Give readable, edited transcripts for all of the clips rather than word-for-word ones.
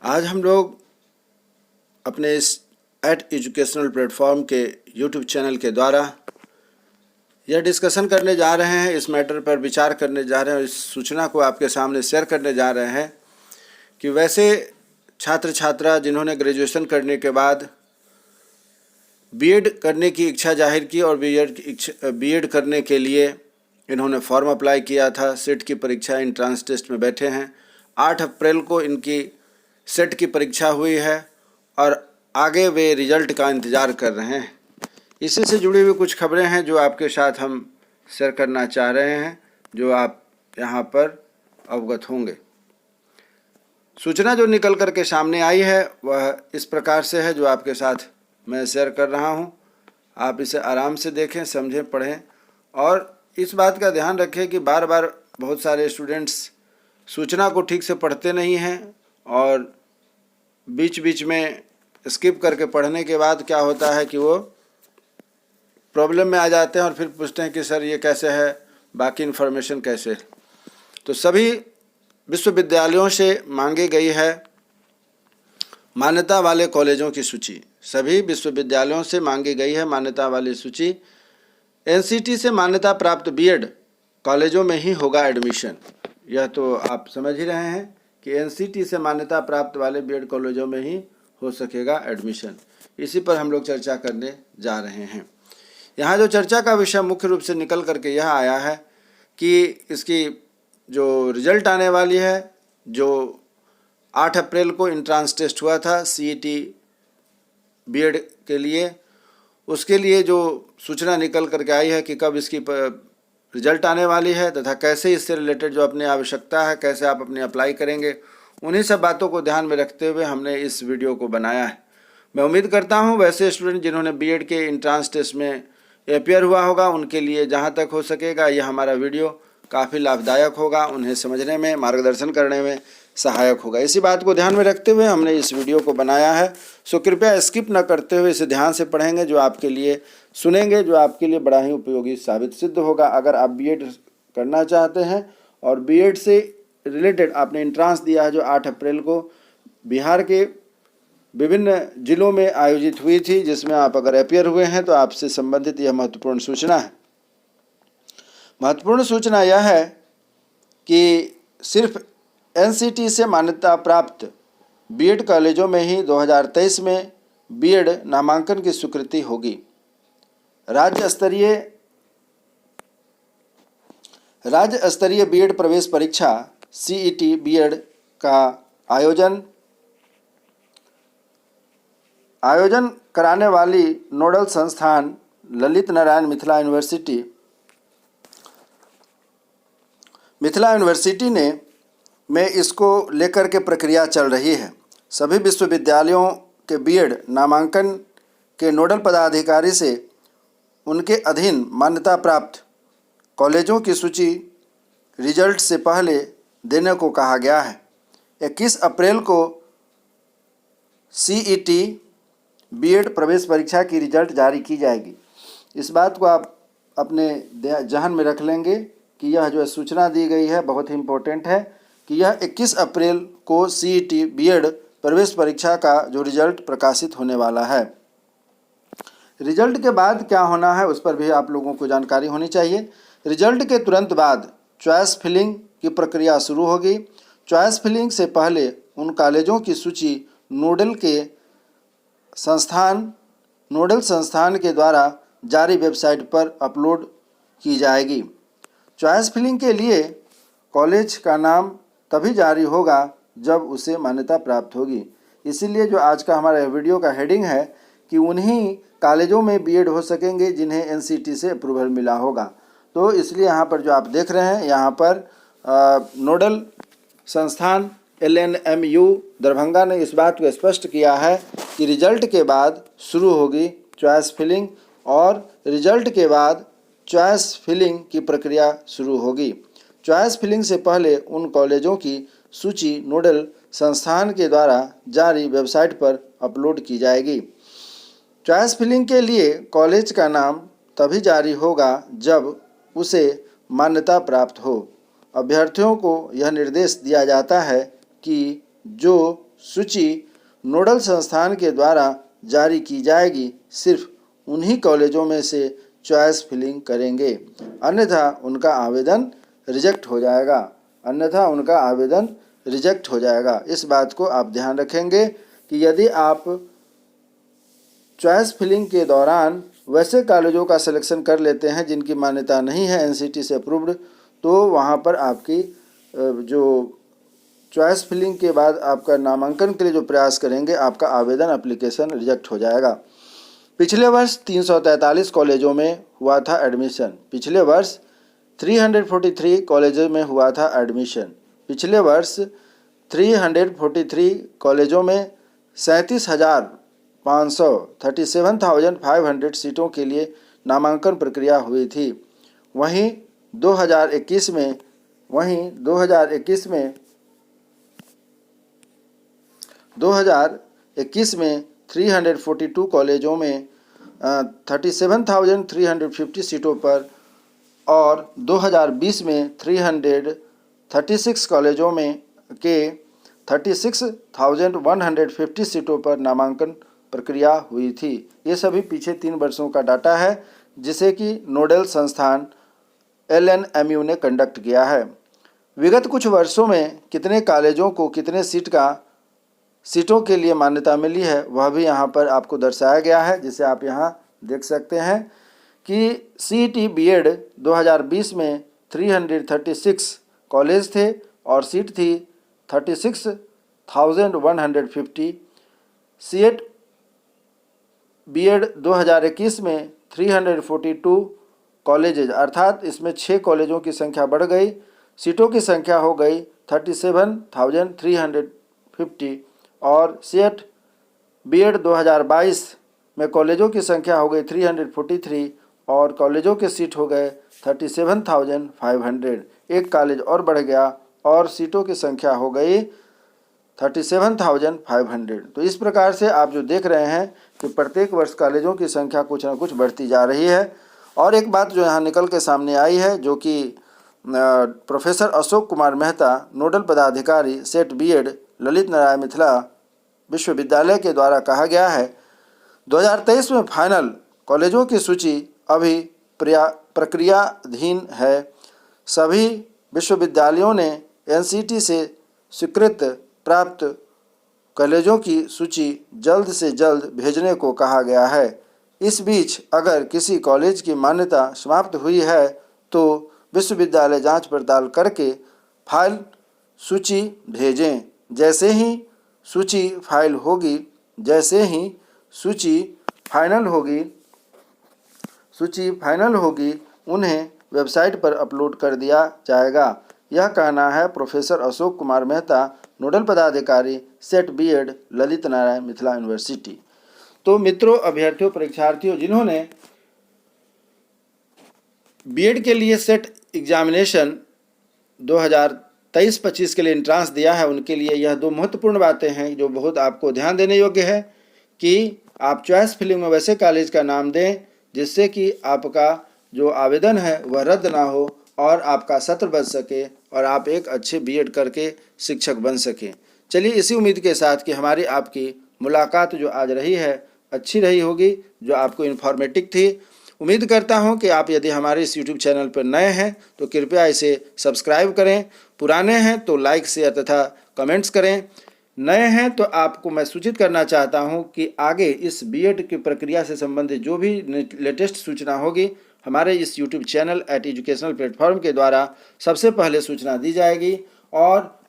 आज हम लोग अपने इस एजुकेशनल प्लेटफॉर्म के यूट्यूब चैनल के द्वारा यह डिस्कशन करने जा रहे हैं, इस मैटर पर विचार करने जा रहे हैं और इस सूचना को आपके सामने शेयर करने जा रहे हैं कि वैसे छात्र छात्रा जिन्होंने ग्रेजुएशन करने के बाद बीएड करने की इच्छा जाहिर की और बीएड करने के लिए इन्होंने फॉर्म अप्लाई किया था, सेट की परीक्षा एंट्रेंस टेस्ट में बैठे हैं। 8 अप्रैल को इनकी सेट की परीक्षा हुई है और आगे वे रिजल्ट का इंतज़ार कर रहे हैं। इसी से जुड़ी हुई कुछ खबरें हैं जो आपके साथ हम शेयर करना चाह रहे हैं, जो आप यहाँ पर अवगत होंगे। सूचना जो निकल कर के सामने आई है वह इस प्रकार से है, जो आपके साथ मैं शेयर कर रहा हूँ। आप इसे आराम से देखें, समझें, पढ़ें और इस बात का ध्यान रखें कि बार बार बहुत सारे स्टूडेंट्स सूचना को ठीक से पढ़ते नहीं हैं और बीच बीच में स्किप करके पढ़ने के बाद क्या होता है कि वो प्रॉब्लम में आ जाते हैं और फिर पूछते हैं कि सर ये कैसे है, बाकी इन्फॉर्मेशन कैसे। तो सभी विश्वविद्यालयों से मांगी गई है मान्यता वाले कॉलेजों की सूची। सभी विश्वविद्यालयों से मांगी गई है मान्यता वाली सूची। एनसीटी से मान्यता प्राप्त बीएड कॉलेजों में ही होगा एडमिशन। यह तो आप समझ ही रहे हैं कि एनसीटी से मान्यता प्राप्त वाले बीएड कॉलेजों में ही हो सकेगा एडमिशन। इसी पर हम लोग चर्चा करने जा रहे हैं। यहाँ जो चर्चा का विषय मुख्य रूप से निकल करके यह आया है कि इसकी जो रिजल्ट आने वाली है, जो 8 अप्रैल को एंट्रेंस टेस्ट हुआ था सीईटी बीएड के लिए, उसके लिए जो सूचना निकल करके आई है कि कब इसकी रिजल्ट आने वाली है तथा कैसे इससे रिलेटेड जो अपनी आवश्यकता है, कैसे आप अपनी अप्लाई करेंगे, उन्हीं सब बातों को ध्यान में रखते हुए हमने इस वीडियो को बनाया है। मैं उम्मीद करता हूं वैसे स्टूडेंट जिन्होंने बीएड के एंट्रेंस टेस्ट में अपीयर हुआ होगा उनके लिए जहां तक हो सकेगा यह हमारा वीडियो काफ़ी लाभदायक होगा, उन्हें समझने में, मार्गदर्शन करने में सहायक होगा। इसी बात को ध्यान में रखते हुए हमने इस वीडियो को बनाया है। सो कृपया स्किप न करते हुए इसे ध्यान से पढ़ेंगे, जो आपके लिए सुनेंगे, जो आपके लिए बड़ा ही उपयोगी साबित सिद्ध होगा। अगर आप बीएड करना चाहते हैं और बीएड से रिलेटेड आपने एंट्रेंस दिया है जो 8 अप्रैल को बिहार के विभिन्न जिलों में आयोजित हुई थी, जिसमें आप अगर अपीयर हुए हैं तो आपसे संबंधित यह महत्वपूर्ण सूचना है। महत्वपूर्ण सूचना यह है कि सिर्फ एनसीटी से मान्यता प्राप्त बीएड कॉलेजों में ही 2023 में बीएड नामांकन की स्वीकृति होगी। राज्य स्तरीय बीएड प्रवेश परीक्षा सीईटी बीएड का आयोजन कराने वाली नोडल संस्थान ललित नारायण मिथिला यूनिवर्सिटी में इसको लेकर के प्रक्रिया चल रही है। सभी विश्वविद्यालयों के बीएड नामांकन के नोडल पदाधिकारी से उनके अधीन मान्यता प्राप्त कॉलेजों की सूची रिजल्ट से पहले देने को कहा गया है। 21 अप्रैल को सीईटी बीएड प्रवेश परीक्षा की रिजल्ट जारी की जाएगी। इस बात को आप अपने जहन में रख लेंगे कि यह जो सूचना दी गई है बहुत ही इम्पोर्टेंट है कि यह 21 अप्रैल को सीईटी बीएड प्रवेश परीक्षा का जो रिजल्ट प्रकाशित होने वाला है। रिजल्ट के बाद क्या होना है उस पर भी आप लोगों को जानकारी होनी चाहिए। रिजल्ट के तुरंत बाद चॉइस फिलिंग की प्रक्रिया शुरू होगी। चॉइस फिलिंग से पहले उन कॉलेजों की सूची नोडल संस्थान के द्वारा जारी वेबसाइट पर अपलोड की जाएगी। चॉइस फिलिंग के लिए कॉलेज का नाम तभी जारी होगा जब उसे मान्यता प्राप्त होगी। इसीलिए जो आज का हमारा वीडियो का हेडिंग है कि उन्हीं कॉलेजों में बीएड हो सकेंगे जिन्हें एनसीटी से अप्रूवल मिला होगा। तो इसलिए यहाँ पर जो आप देख रहे हैं यहाँ पर नोडल संस्थान LNMU दरभंगा ने इस बात को स्पष्ट किया है कि रिजल्ट के बाद शुरू होगी चॉइस फिलिंग और रिजल्ट के बाद चॉइस फिलिंग की प्रक्रिया शुरू होगी। चॉइस फिलिंग से पहले उन कॉलेजों की सूची नोडल संस्थान के द्वारा जारी वेबसाइट पर अपलोड की जाएगी। चॉइस फिलिंग के लिए कॉलेज का नाम तभी जारी होगा जब उसे मान्यता प्राप्त हो। अभ्यर्थियों को यह निर्देश दिया जाता है कि जो सूची नोडल संस्थान के द्वारा जारी की जाएगी। सिर्फ उन्हीं कॉलेजों में से चॉइस फिलिंग करेंगे, अन्यथा उनका आवेदन रिजेक्ट हो जाएगा। इस बात को आप ध्यान रखेंगे कि यदि आप चॉइस फिलिंग के दौरान वैसे कॉलेजों का सिलेक्शन कर लेते हैं जिनकी मान्यता नहीं है एनसीटी से अप्रूव्ड, तो वहाँ पर आपकी जो चॉइस फिलिंग के बाद आपका नामांकन के लिए जो प्रयास करेंगे, आपका आवेदन एप्लीकेशन रिजेक्ट हो जाएगा। पिछले वर्ष 343 कॉलेजों में हुआ था एडमिशन। पिछले वर्ष 343 कॉलेजों में हुआ था एडमिशन। पिछले वर्ष 343 कॉलेजों में 37,500 सीटों के लिए नामांकन प्रक्रिया हुई थी। वहीं 2021 में 342 कॉलेजों में 37,350 सीटों पर और 2020 में 336 कॉलेजों में के 36,150 सीटों पर नामांकन प्रक्रिया हुई थी। ये सभी पीछे 3 वर्षों का डाटा है जिसे कि नोडल संस्थान LNMU ने कंडक्ट किया है। विगत कुछ वर्षों में कितने कॉलेजों को कितने सीटों के लिए मान्यता मिली है वह भी यहाँ पर आपको दर्शाया गया है, जिसे आप यहाँ देख सकते हैं कि CET BEd 2020 में 336 कॉलेज थे और सीट थी 36,150। CET BEd 2021 में 342 कॉलेजेज, अर्थात इसमें 6 कॉलेजों की संख्या बढ़ गई, सीटों की संख्या हो गई 37,350 और CET BEd 2022 में कॉलेजों की संख्या हो गई 343 और कॉलेजों के सीट हो गए 37,500। एक कॉलेज और बढ़ गया और सीटों की संख्या हो गई 37,500। तो इस प्रकार से आप जो देख रहे हैं कि प्रत्येक वर्ष कॉलेजों की संख्या कुछ न कुछ बढ़ती जा रही है। और एक बात जो यहाँ निकल के सामने आई है, जो कि प्रोफेसर अशोक कुमार मेहता, नोडल पदाधिकारी सेट BEd ललित नारायण मिथिला विश्वविद्यालय के द्वारा कहा गया है, 2023 में फाइनल कॉलेजों की सूची अभी प्रक्रियाधीन है। सभी विश्वविद्यालयों ने एनसीटी से स्वीकृत प्राप्त कॉलेजों की सूची जल्द से जल्द भेजने को कहा गया है। इस बीच अगर किसी कॉलेज की मान्यता समाप्त हुई है तो विश्वविद्यालय जांच पड़ताल करके फाइल सूची भेजें। जैसे ही सूची फाइनल होगी उन्हें वेबसाइट पर अपलोड कर दिया जाएगा। यह कहना है प्रोफेसर अशोक कुमार मेहता, नोडल पदाधिकारी set BEd Lalit Narayan Mithila university. तो मित्रों, अभ्यर्थियों, परीक्षार्थियों जिन्होंने BEd के लिए सेट एग्जामिनेशन 2023-25 के लिए एंट्रांस दिया है, उनके लिए यह 2 महत्वपूर्ण बातें हैं जो बहुत आपको ध्यान देने योग्य है कि आप चॉइस फिलिंग में वैसे कॉलेज का नाम दें जिससे कि आपका जो आवेदन है वह रद्द ना हो और आपका सत्र बच सके और आप एक अच्छे BEd करके शिक्षक बन सकें। चलिए, इसी उम्मीद के साथ कि हमारी आपकी मुलाकात जो आज रही है अच्छी रही होगी, जो आपको इन्फॉर्मेटिव थी। उम्मीद करता हूं कि आप यदि हमारे इस YouTube चैनल पर नए हैं तो कृपया इसे सब्सक्राइब करें, पुराने हैं तो लाइक, शेयर तथा कमेंट्स करें। नए हैं तो आपको मैं सूचित करना चाहता हूं कि आगे इस BEd की प्रक्रिया से संबंधित जो भी लेटेस्ट सूचना होगी हमारे इस YouTube चैनल @एजुकेशनल प्लेटफॉर्म के द्वारा सबसे पहले सूचना दी जाएगी और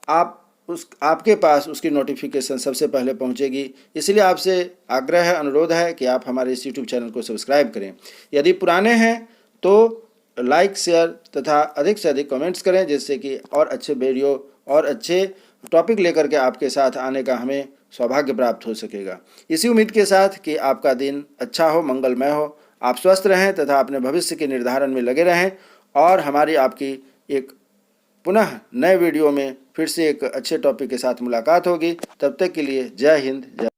आपके पास उसकी नोटिफिकेशन सबसे पहले पहुंचेगी। इसलिए आपसे आग्रह है, अनुरोध है कि आप हमारे इस YouTube चैनल को सब्सक्राइब करें। यदि पुराने हैं तो लाइक, शेयर तथा अधिक से अधिक कमेंट्स करें, जिससे कि और अच्छे वीडियो और अच्छे टॉपिक लेकर के आपके साथ आने का हमें सौभाग्य प्राप्त हो सकेगा। इसी उम्मीद के साथ कि आपका दिन अच्छा हो, मंगलमय हो, आप स्वस्थ रहें तथा अपने भविष्य के निर्धारण में लगे रहें और हमारी आपकी एक पुनः नए वीडियो में फिर से एक अच्छे टॉपिक के साथ मुलाकात होगी। तब तक के लिए जय हिंद, जय